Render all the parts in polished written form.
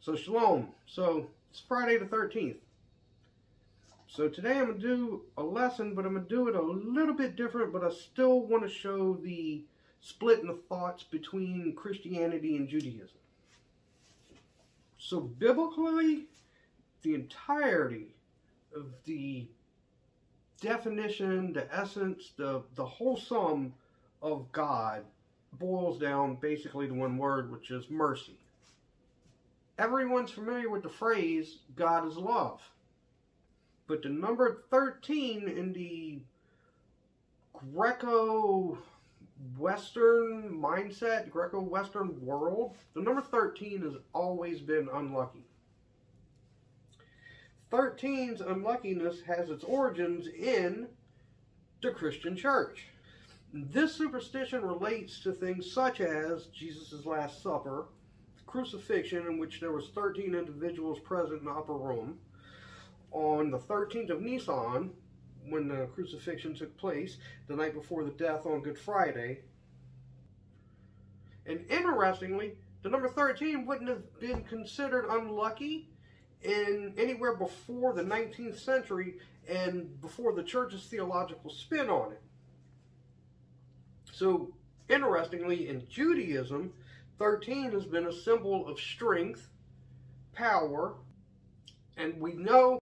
So Shalom. So it's Friday the 13th. So today I'm going to do a lesson, but I'm going to do it a little bit different, but I still want to show the split in the thoughts between Christianity and Judaism. So biblically, the entirety of the definition, the essence, the whole sum of God boils down basically to one word, which is mercy. Everyone's familiar with the phrase, God is love. But the number 13 in the Greco-Western mindset, Greco-Western world, the number 13 has always been unlucky. 13's unluckiness has its origins in the Christian church. This superstition relates to things such as Jesus' Last Supper, crucifixion, in which there was 13 individuals present in the upper room, on the 13th of Nisan, when the crucifixion took place, the night before the death on Good Friday. And interestingly, the number 13 wouldn't have been considered unlucky in anywhere before the 19th century and before the church's theological spin on it. So, interestingly, in Judaism, 13 has been a symbol of strength, power, and we know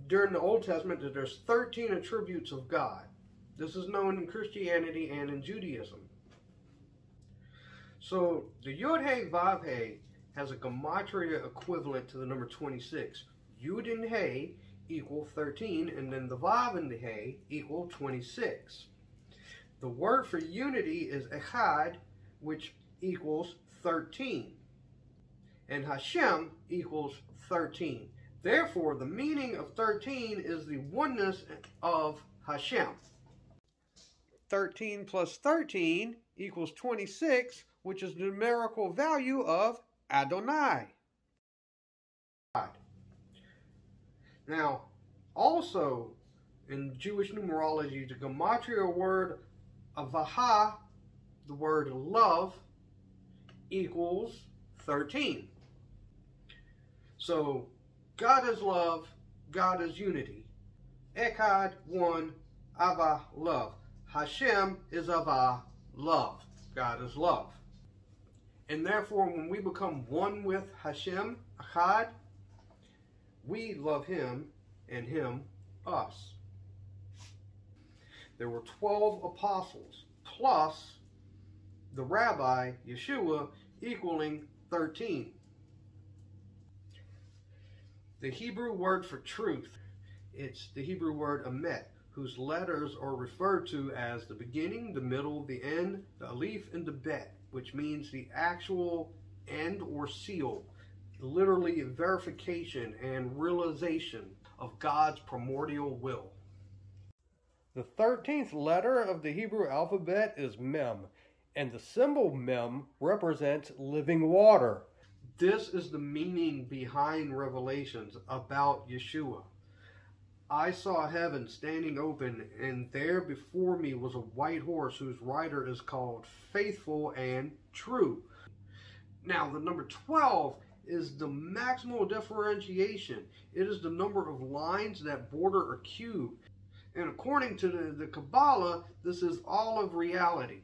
during the Old Testament that there's 13 attributes of God. This is known in Christianity and in Judaism. So the Yod-He Vav-He has a gematria equivalent to the number 26. Yud and He equal 13, and then the Vav and the He equal 26. The word for unity is Echad, which equals 13. And Hashem equals 13. Therefore, the meaning of 13 is the oneness of Hashem. 13 plus 13 equals 26, which is the numerical value of Adonai. Now, also in Jewish numerology, the gematria word Avaha, the word love, equals 13. So, God is love, God is unity. Echad, one, Ava, love. Hashem is Ava, love. God is love. And therefore, when we become one with Hashem, Echad, we love Him and Him us. There were 12 apostles, plus the rabbi, Yeshua, equaling 13. The Hebrew word for truth, it's the Hebrew word emet, whose letters are referred to as the beginning, the middle, the end, the aleph, and the bet, which means the actual end or seal, literally verification and realization of God's primordial will. The 13th letter of the Hebrew alphabet is Mem, and the symbol Mem represents living water. This is the meaning behind Revelations about Yeshua. I saw heaven standing open, and there before me was a white horse whose rider is called Faithful and True. Now, the number 12 is the maximal differentiation. It is the number of lines that border a cube. And according to the Kabbalah, this is all of reality.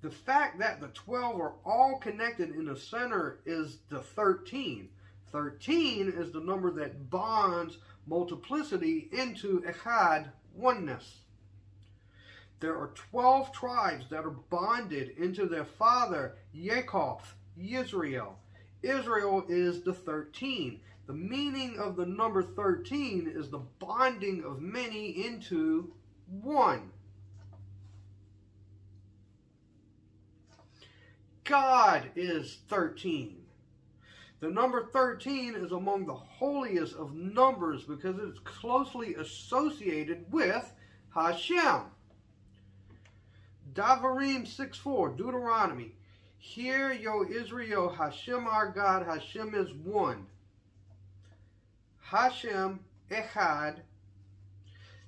The fact that the 12 are all connected in the center is the 13. 13 is the number that bonds multiplicity into Echad, oneness. There are 12 tribes that are bonded into their father, Yaakov, Yisrael. Israel is the 13. The meaning of the number 13 is the bonding of many into one. God is 13. The number 13 is among the holiest of numbers because it's closely associated with Hashem. Davarim 6:4, Deuteronomy. Hear, O Israel, Hashem our God, Hashem is one. Hashem Echad.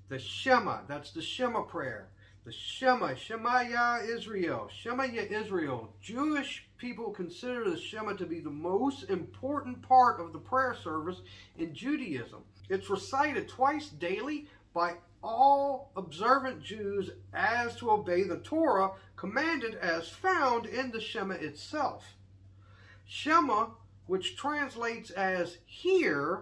The Shema, that's the Shema prayer. The Shema, Shema Ya Israel, Shema Ya Israel. Jewish people consider the Shema to be the most important part of the prayer service in Judaism. It's recited twice daily by all observant Jews as to obey the Torah commanded as found in the Shema itself. Shema, which translates as hear,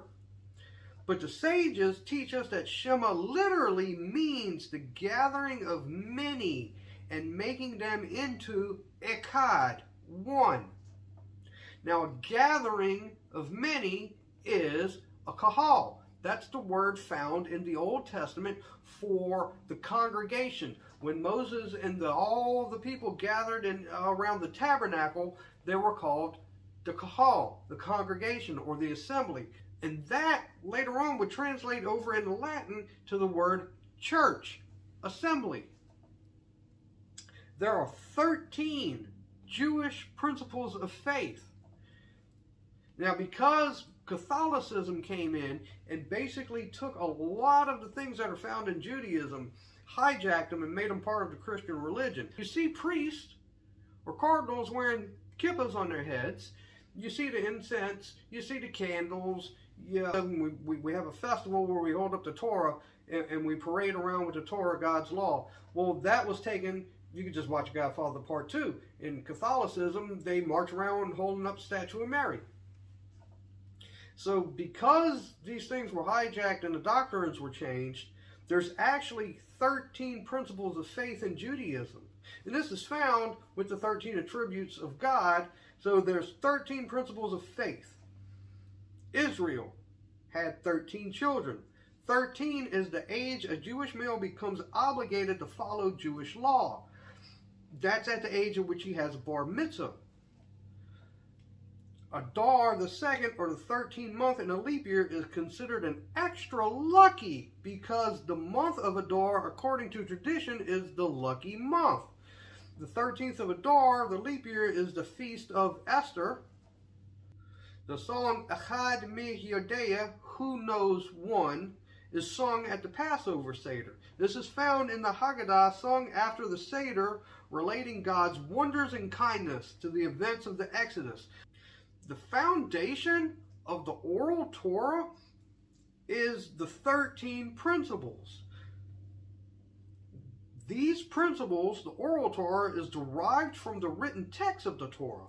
but the sages teach us that Shema literally means the gathering of many and making them into echad, one. Now, a gathering of many is a kahal. That's the word found in the Old Testament for the congregation. When Moses and all the people gathered around the tabernacle, they were called the kahal, the congregation or the assembly. And that later on would translate over into Latin to the word church, assembly. There are 13 Jewish principles of faith. Now, because Catholicism came in and basically took a lot of the things that are found in Judaism, hijacked them and made them part of the Christian religion. You see priests or cardinals wearing kippahs on their heads. You see the incense. You see the candles. Yeah, we have a festival where we hold up the Torah and we parade around with the Torah, God's law. Well, that was taken. You can just watch Godfather Part 2. In Catholicism, they march around holding up the statue of Mary. So because these things were hijacked and the doctrines were changed, there's actually 13 principles of faith in Judaism. And this is found with the 13 attributes of God. So there's 13 principles of faith. Israel had 13 children. 13 is the age a Jewish male becomes obligated to follow Jewish law. That's at the age at which he has a bar mitzvah. Adar, the second or the 13th month in a leap year, is considered an extra lucky because the month of Adar, according to tradition, is the lucky month. The 13th of Adar, the leap year, is the feast of Esther. The song Echad Mi Yodea, Who Knows One, is sung at the Passover Seder. This is found in the Haggadah, sung after the Seder, relating God's wonders and kindness to the events of the Exodus. The foundation of the oral Torah is the 13 principles. These principles, the oral Torah, is derived from the written text of the Torah.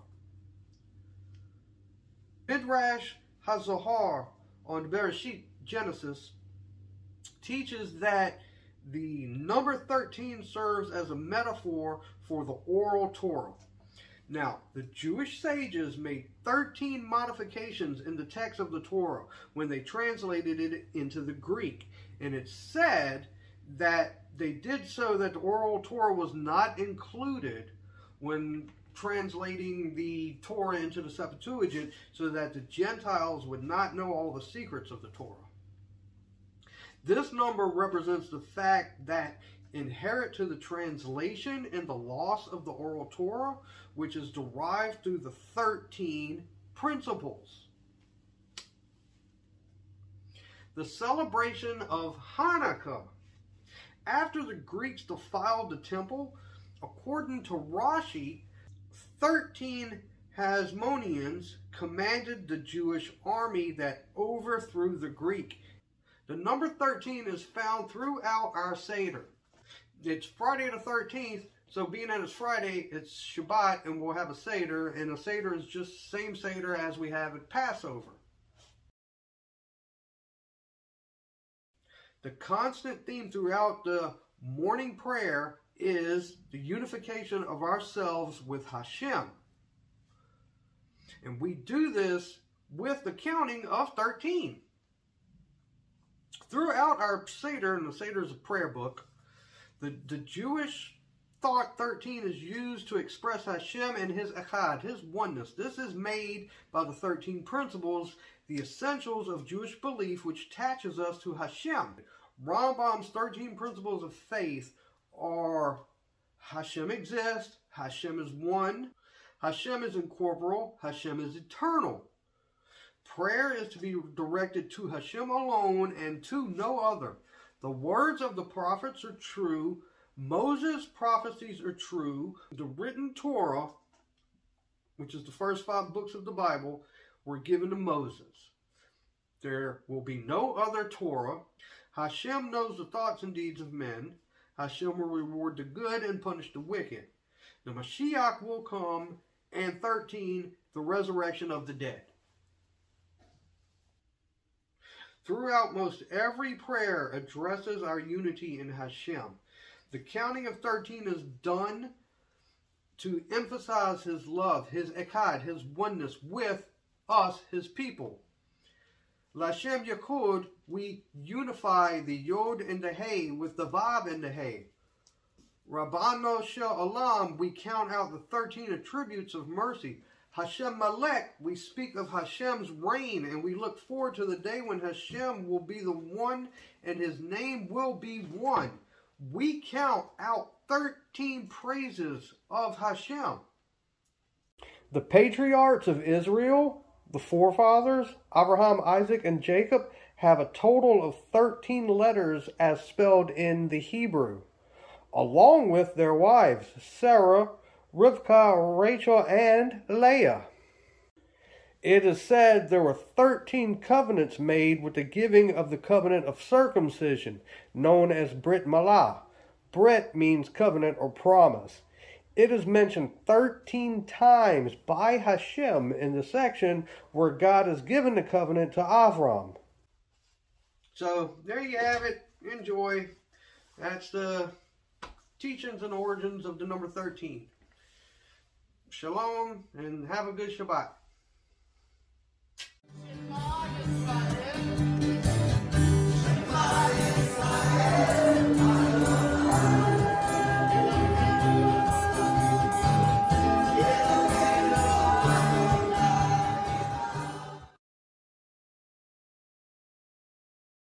Midrash HaZohar on Bereshit, Genesis, teaches that the number 13 serves as a metaphor for the oral Torah. Now, the Jewish sages made 13 modifications in the text of the Torah when they translated it into the Greek. And it's said that they did so that the oral Torah was not included when translating the Torah into the Septuagint, so that the Gentiles would not know all the secrets of the Torah. This number represents the fact that inherent to the translation and the loss of the oral Torah, which is derived through the 13 principles. The celebration of Hanukkah. After the Greeks defiled the temple, according to Rashi, 13 Hasmoneans commanded the Jewish army that overthrew the Greek. The number 13 is found throughout our Seder. It's Friday the 13th, so being that it's Friday, it's Shabbat, and we'll have a Seder, and a Seder is just the same Seder as we have at Passover. The constant theme throughout the morning prayer is the unification of ourselves with Hashem. And we do this with the counting of 13. Throughout our Seder, and the Seder is a prayer book, the Jewish thought 13 is used to express Hashem and His Echad, His oneness. This is made by the 13 principles, the essentials of Jewish belief, which attaches us to Hashem. Rambam's 13 principles of faith are: Hashem exists, Hashem is one, Hashem is incorporeal, Hashem is eternal. Prayer is to be directed to Hashem alone and to no other. The words of the prophets are true. Moses' prophecies are true. The written Torah which is the first 5 books of the Bible, were given to Moses. There will be no other Torah. Hashem knows the thoughts and deeds of men. Hashem will reward the good and punish the wicked. The Mashiach will come, and 13, the resurrection of the dead. Throughout most every prayer addresses our unity in Hashem. The counting of 13 is done to emphasize his love, his echad, his oneness with us, his people. Lashem Yakud, we unify the Yod and the Hey with the Vav and the Hey. Rabbano Shel Olam, we count out the 13 attributes of mercy. Hashem Malek, we speak of Hashem's reign, and we look forward to the day when Hashem will be the one and his name will be one. We count out 13 praises of Hashem. The patriarchs of Israel, the forefathers, Abraham, Isaac, and Jacob, have a total of 13 letters as spelled in the Hebrew, along with their wives, Sarah, Rivkah, Rachel, and Leah. It is said there were 13 covenants made with the giving of the covenant of circumcision, known as Brit Milah. Brit means covenant or promise. It is mentioned 13 times by Hashem in the section where God has given the covenant to Avram. So there you have it. Enjoy. That's the teachings and origins of the number 13. Shalom, and have a good Shabbat.